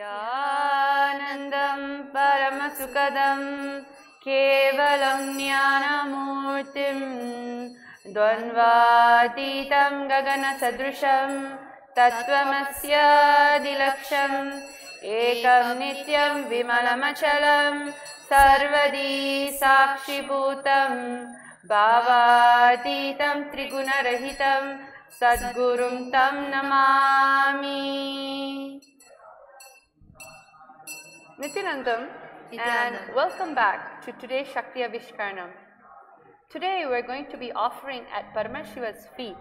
Nityanandam Paramasukadam Kevalam Jnanamurtim Dvanvatitam Gagana Sadrusham Tattvamasya Dilaksham Ekam Nityam Vimalamachalam Sarvadi Sakshibhutam Bhavatitam Trigunarahitam Sadgurum Tam Namami. Nityanandam, and welcome back to today's Shakthi Avishkarana. Today we are going to be offering at Paramashiva's feet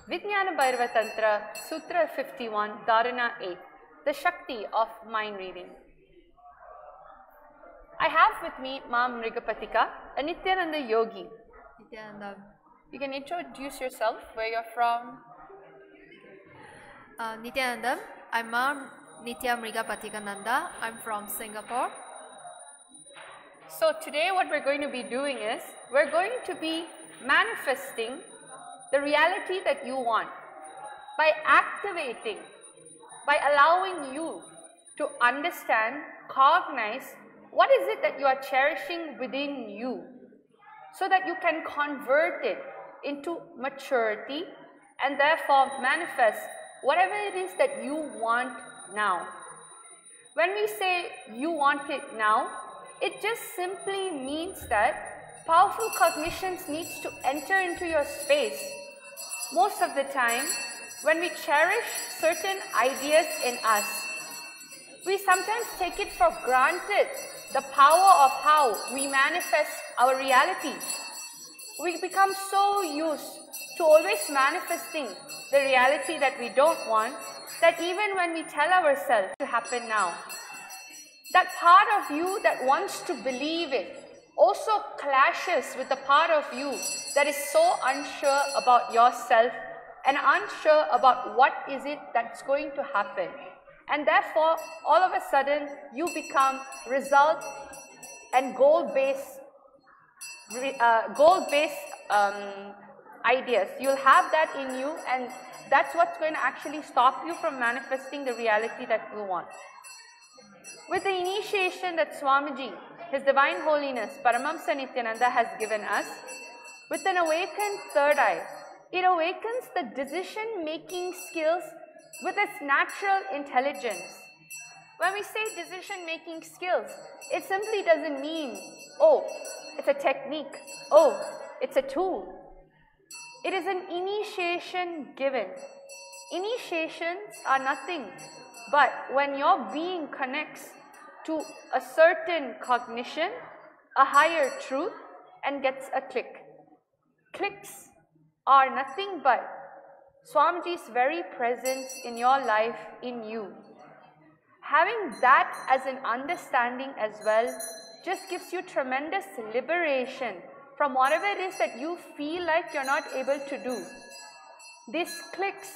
Vijnana Bhairava Tantra Sutra 51 Dharana 8, the Shakti of mind reading. I have with me Ma Mrigapatika, a Nityananda yogi. Nityananda. You can introduce yourself, where you're from. Nityananda, I'm Ma Nitya Mrigapatikananda. I'm from Singapore. So today what we're going to be doing is, we're going to be manifesting the reality that you want by activating, by allowing you to understand, cognize what is it that you are cherishing within you, so that you can convert it into maturity and therefore manifest whatever it is that you want now. When we say you want it now, it just simply means that powerful cognitions needs to enter into your space. Most of the time, when we cherish certain ideas in us, we sometimes take it for granted the power of how we manifest our reality. We become so used to always manifesting the reality that we don't want, that even when we tell ourselves to happen now, that part of you that wants to believe it also clashes with the part of you that is so unsure about yourself and unsure about what is it that's going to happen. And therefore, all of a sudden, you become result and goal-based ideas. You'll have that in you, and that's what's going to actually stop you from manifesting the reality that you want. With the initiation that Swamiji, His Divine Holiness Paramahamsa Nithyananda has given us, with an awakened third eye, it awakens the decision-making skills with its natural intelligence. When we say decision-making skills, it simply doesn't mean, oh, it's a technique, oh, it's a tool. It is an initiation given. Initiations are nothing but when your being connects to a certain cognition, a higher truth, and gets a click. Clicks are nothing but Swamiji's very presence in your life, in you. Having that as an understanding as well just gives you tremendous liberation from whatever it is that you feel like you're not able to do. These clicks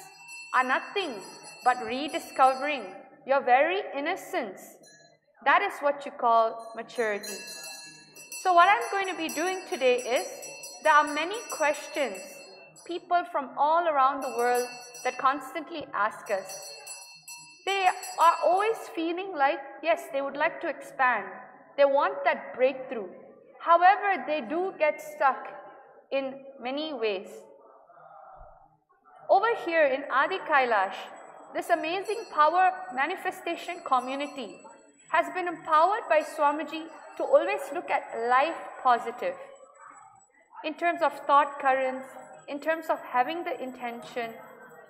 are nothing but rediscovering your very innocence. That is what you call maturity. So what I'm going to be doing today is, there are many questions people from all around the world that constantly ask us. They are always feeling like, yes, they would like to expand. They want that breakthrough. However, they do get stuck in many ways. Over here in Adi Kailash, this amazing power manifestation community has been empowered by Swamiji to always look at life positive. In terms of thought currents, in terms of having the intention,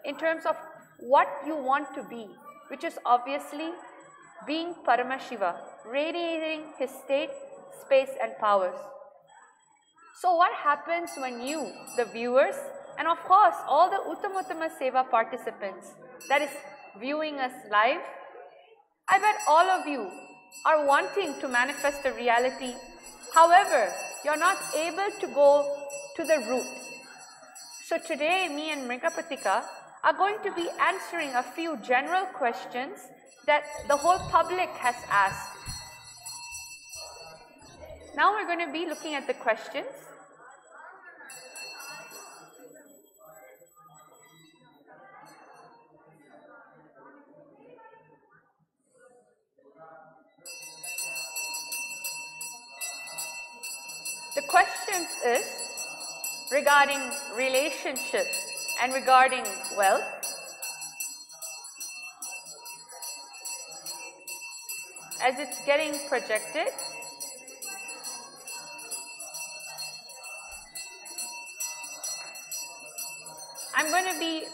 in terms of what you want to be, which is obviously being Paramashiva, radiating his state, space and powers. So what happens when you, the viewers, and of course all the Uttama Seva participants that is viewing us live, I bet all of you are wanting to manifest a reality. However, you're not able to go to the root. So today, me and Mrigapatika are going to be answering a few general questions that the whole public has asked. Now we're going to be looking at the questions. difference is regarding relationship and regarding wealth. As it's getting projected, I'm going to be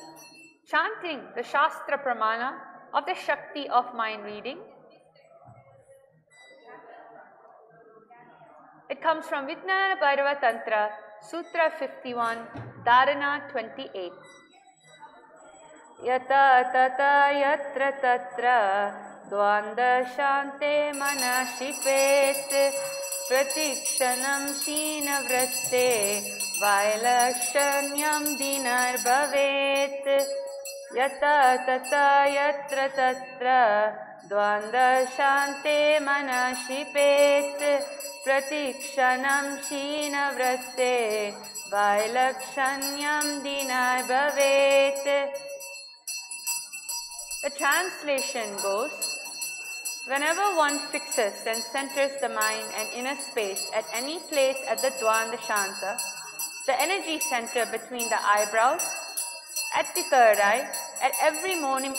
chanting the Shastra Pramana of the Shakti of mind reading. It comes from Vijnana Bhairava Tantra, Sutra 51, Dharana 28. Yata tata yatra tatra dvanda shante manashipet pratikshanam shina vratte vailakshanyam dinar bhavet. Yata tata yatra tatra dvanda shante manashipet pratikshanam shina vratte vailakshanyam dinar bhavet. The translation goes, whenever one fixes and centers the mind and inner space at any place at the Dvanda Shanta, the energy center between the eyebrows, at the third eye, at every moment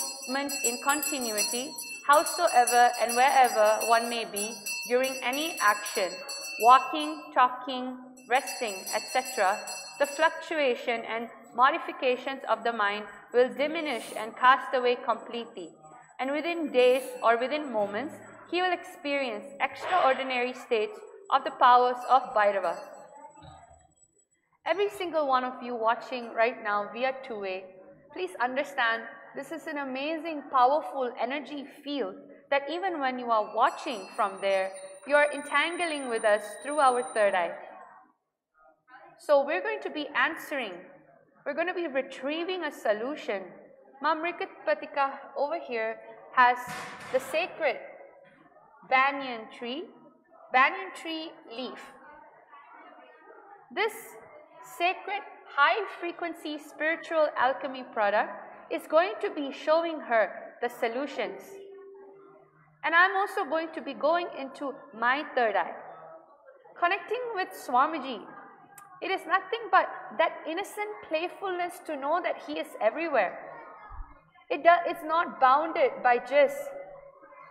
in continuity, howsoever and wherever one may be during any action, walking, talking, resting, etc., the fluctuation and modifications of the mind will diminish and cast away completely, and within days or within moments, he will experience extraordinary states of the powers of Bhairava. Every single one of you watching right now via two-way, please understand this is an amazing, powerful energy field that even when you are watching from there, you are entangling with us through our third eye. So we're going to be answering, we're going to be retrieving a solution. Mamrikapatika over here has the sacred banyan tree leaf. This sacred high-frequency spiritual alchemy product is going to be showing her the solutions. And I'm also going to be going into my third eye. Connecting with Swamiji, it is nothing but that innocent playfulness to know that he is everywhere. It's not bounded by just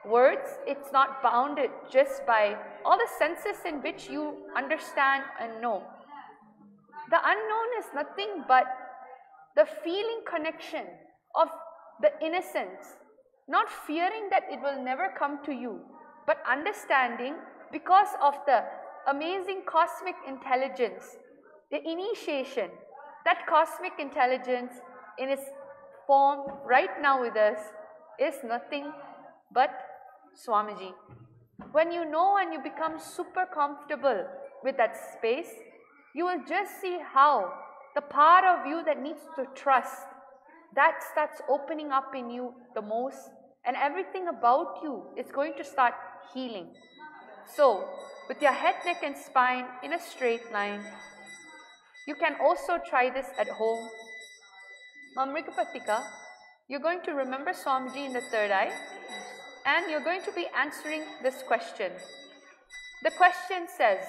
words, it's not bounded just by all the senses in which you understand and know. The unknown is nothing but the feeling connection of the innocence, not fearing that it will never come to you, but understanding because of the amazing cosmic intelligence, the initiation, that cosmic intelligence in its form right now with us is nothing but Swamiji. When you know and you become super comfortable with that space, you will just see how the part of you that needs to trust, that starts opening up in you the most, and everything about you is going to start healing. So, with your head, neck and spine in a straight line, you can also try this at home. Mamrikapatika, you're going to remember Swamiji in the third eye, and you're going to be answering this question. The question says,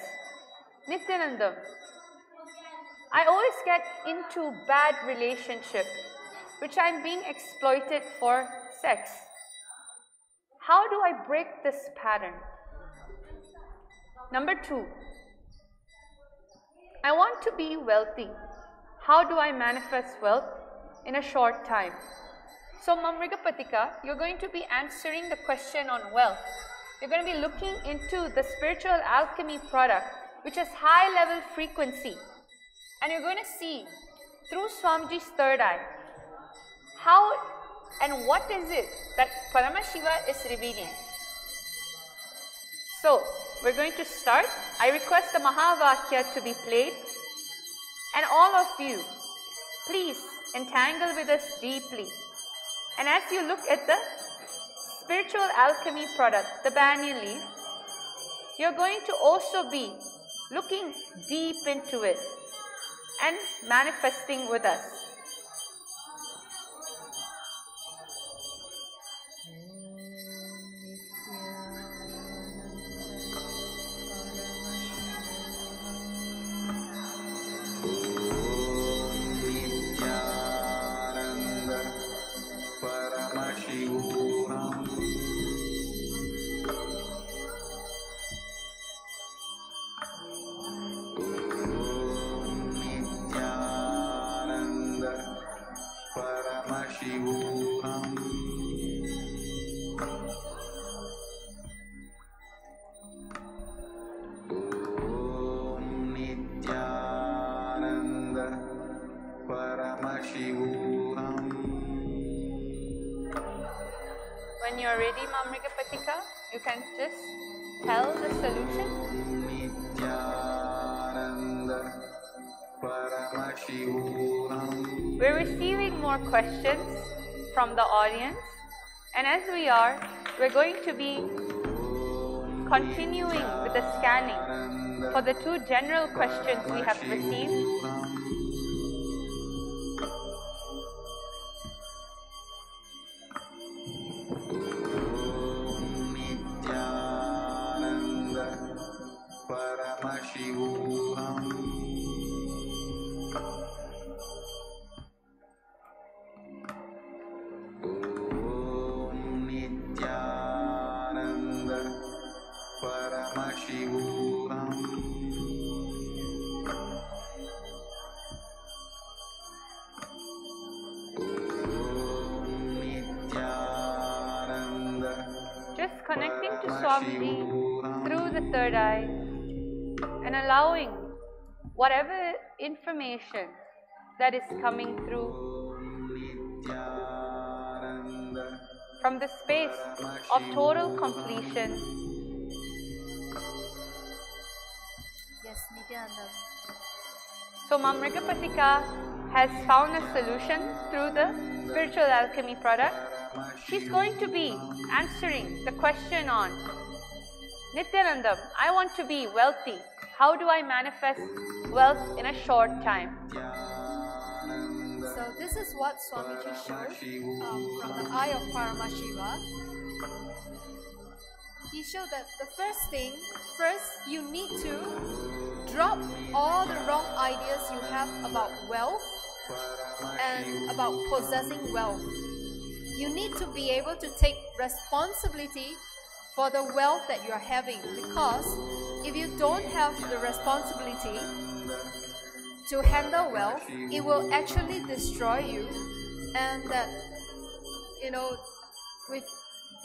Nithyananda, I always get into bad relationships, which I'm being exploited for sex. How do I break this pattern? Number 2, I want to be wealthy. How do I manifest wealth in a short time? So Mamrikapatika, you're going to be answering the question on wealth. You're going to be looking into the spiritual alchemy product, which is high level frequency. And you're going to see through Swamiji's third eye, how and what is it that Paramashiva is revealing. So, we're going to start. I request the Mahavakya to be played. And all of you, please entangle with us deeply. And as you look at the spiritual alchemy product, the banyan leaf, you're going to also be looking deep into it and manifesting with us. When you're ready, Mamrika Patika, you can just tell the solution. We're receiving more questions from the audience, and as we're going to be continuing with the scanning for the two general questions we have received. Just connecting to Swamiji through the third eye and allowing whatever information that is coming through from the space of total completion. Yes, Nithyananda. So Mamrika Patika has found a solution through the spiritual alchemy product. She's going to be answering the question on Nithyananda, I want to be wealthy. How do I manifest wealth in a short time? So this is what Swamiji showed from the eye of Paramashiva. He showed that the first you need to drop all the wrong ideas you have about wealth and about possessing wealth. You need to be able to take responsibility for the wealth that you are having, because if you don't have the responsibility to handle wealth, it will actually destroy you. And that, with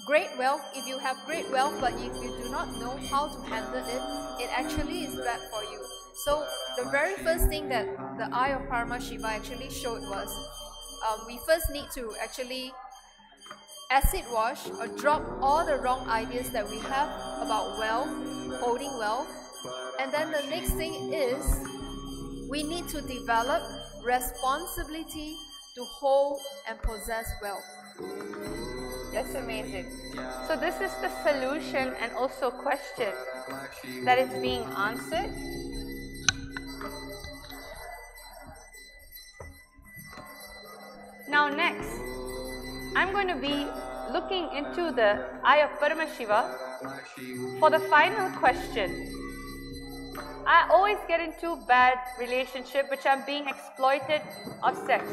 great wealth, if you have great wealth but if you do not know how to handle it, it actually is bad for you. So the very first thing that the eye of Paramashiva actually showed was we first need to actually acid wash or drop all the wrong ideas that we have about wealth, holding wealth. And then the next thing is we need to develop responsibility to hold and possess wealth. That's amazing. So this is the solution and also question that is being answered. Now next, I'm going to be looking into the eye of Paramashiva for the final question. I always get into bad relationship which I'm being exploited of sex.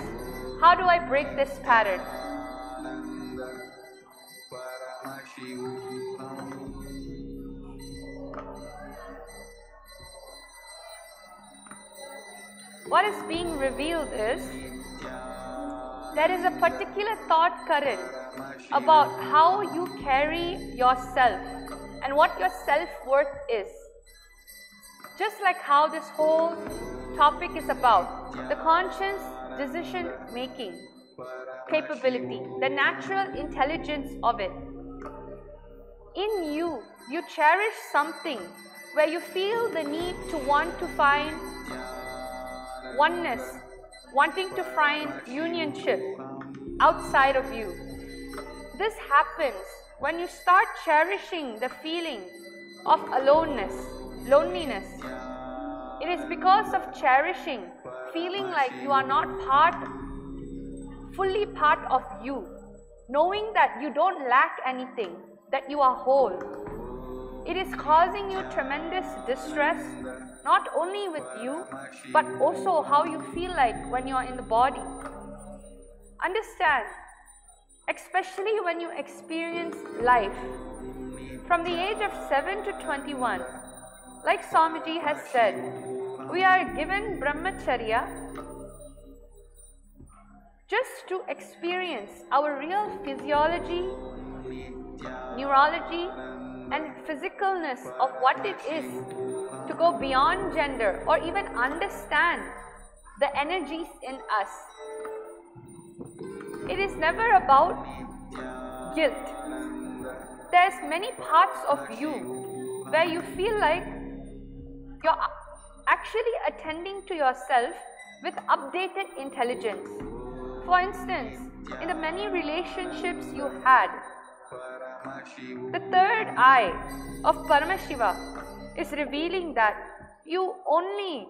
How do I break this pattern? What is being revealed is there is a particular thought current about how you carry yourself and what your self-worth is. Just like how this whole topic is about the conscious decision-making capability, the natural intelligence of it. In you, you cherish something where you feel the need to want to find oneness, wanting to find unionship outside of you. This happens when you start cherishing the feeling of aloneness, loneliness. It is because of cherishing, feeling like you are not fully part of you, knowing that you don't lack anything, that you are whole. It is causing you tremendous distress, not only with you, but also how you feel like when you are in the body. Understand, especially when you experience life, from the age of 7 to 21, like Swamiji has said, we are given brahmacharya just to experience our real physiology, neurology, and physicalness of what it is to go beyond gender or even understand the energies in us. It is never about guilt. There's many parts of you where you feel like you're actually attending to yourself with updated intelligence. For instance, in the many relationships you had, the third eye of Paramashiva is revealing that you only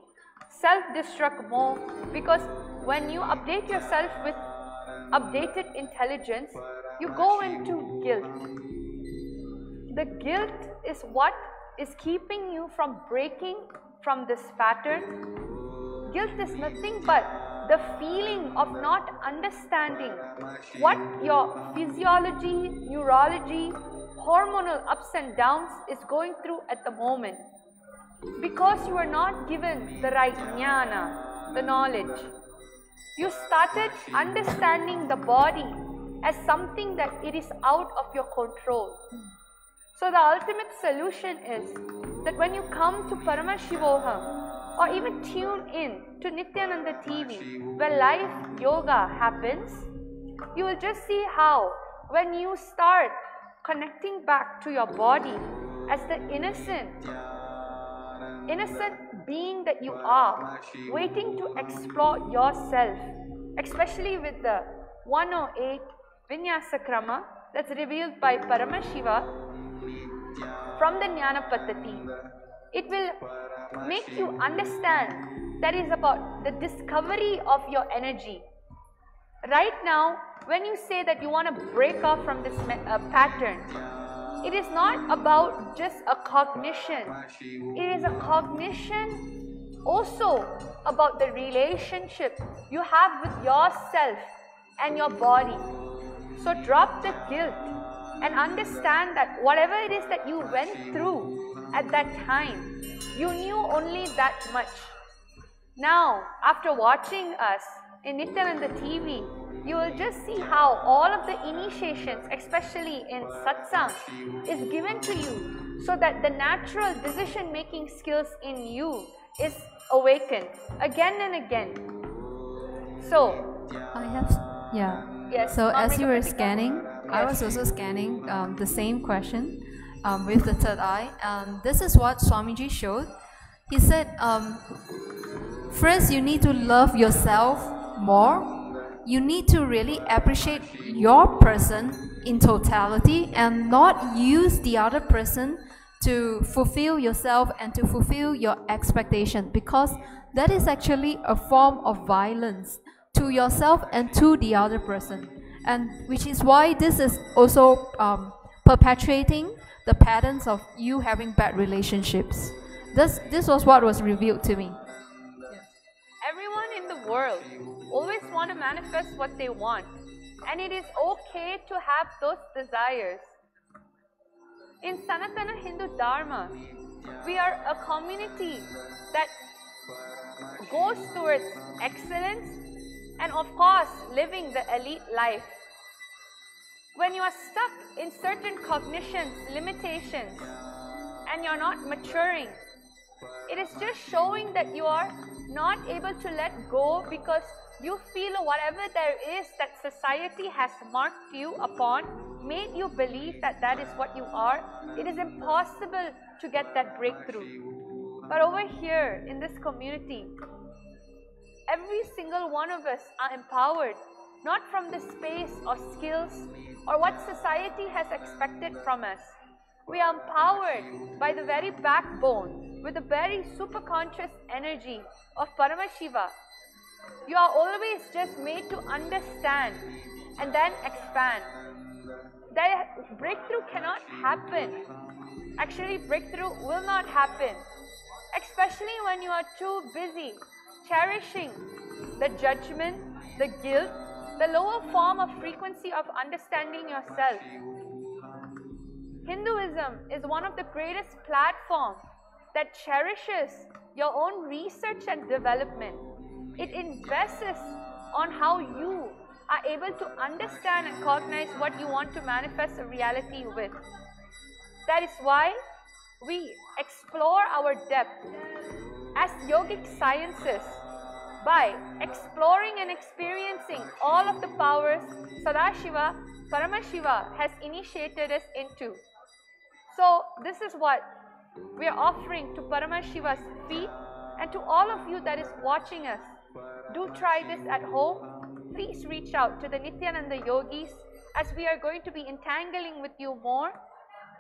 self-destruct more, because when you update yourself with updated intelligence, you go into guilt. The guilt is what is keeping you from breaking from this pattern. Guilt is nothing but the feeling of not understanding what your physiology, neurology, hormonal ups and downs is going through at the moment. Because you were not given the right jnana, the knowledge. You started understanding the body as something that it is out of your control. So the ultimate solution is that when you come to Paramashivoham or even tune in to Nithyananda TV, where live yoga happens, you will just see how when you start connecting back to your body as the innocent being that you are, waiting to explore yourself, especially with the 108 Vinyasa Krama that's revealed by Paramashiva from the Jnana Paddhati. It will make you understand that is about the discovery of your energy. Right now, when you say that you want to break off from this pattern, it is not about just a cognition. It is a cognition also about the relationship you have with yourself and your body. So drop the guilt and understand that whatever it is that you went through at that time, you knew only that much. Now, after watching us in Nithyananda TV, you will just see how all of the initiations, especially in satsang, is given to you so that the natural decision-making skills in you is awakened again and again. So, yes. So as you were Katika. scanning, I was also scanning the same question with the third eye. This is what Swamiji showed. He said, first you need to love yourself more. You need to really appreciate your person in totality and not use the other person to fulfill yourself and to fulfill your expectation, because that is actually a form of violence to yourself and to the other person, and which is why this is also perpetuating the patterns of you having bad relationships. This was what was revealed to me. Everyone in the world always want to manifest what they want, and it is okay to have those desires. In Sanatana Hindu Dharma, we are a community that goes towards excellence and of course living the elite life. When you are stuck in certain cognitions, limitations, and you're not maturing, it is just showing that you are not able to let go because you feel whatever there is that society has marked you upon, made you believe that that is what you are. It is impossible to get that breakthrough. But over here in this community, every single one of us are empowered, not from the space or skills or what society has expected from us. We are empowered by the very backbone with the very superconscious energy of Paramashiva. You are always just made to understand and then expand. That breakthrough cannot happen. Actually, breakthrough will not happen, especially when you are too busy cherishing the judgment, the guilt, the lower form of frequency of understanding yourself. Hinduism is one of the greatest platforms that cherishes your own research and development. It invests on how you are able to understand and cognize what you want to manifest a reality with. That is why we explore our depth. As yogic sciences, by exploring and experiencing all of the powers Sadashiva, Paramashiva has initiated us into. So this is what we are offering to Paramashiva's feet and to all of you that is watching us. Do try this at home. Please reach out to the Nithyananda yogis as we are going to be entangling with you more,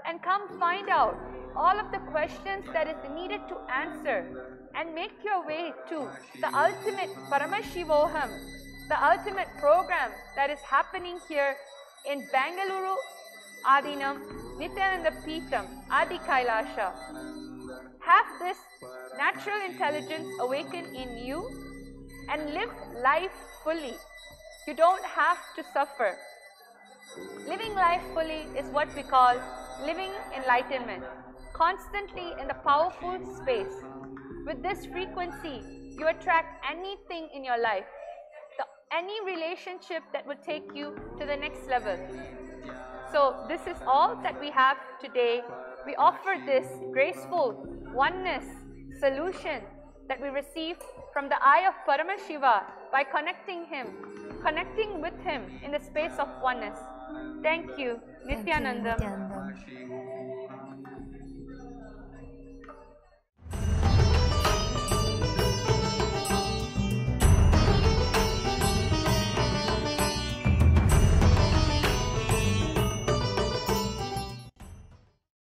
and come find out all of the questions that is needed to answer, and make your way to the ultimate Paramashivoham, the ultimate program that is happening here in Bangalore, Adinam, Nithyananda Peetham, Adi Kailasha. Have this natural intelligence awaken in you and live life fully. You don't have to suffer. Living life fully is what we call living enlightenment, constantly in the powerful space. With this frequency, you attract anything in your life, any relationship that would take you to the next level. So this is all that we have today. We offer this graceful oneness solution that we received from the eye of Paramashiva by connecting with him in the space of oneness. Thank you, Nithyananda. Thank you, Nithyananda.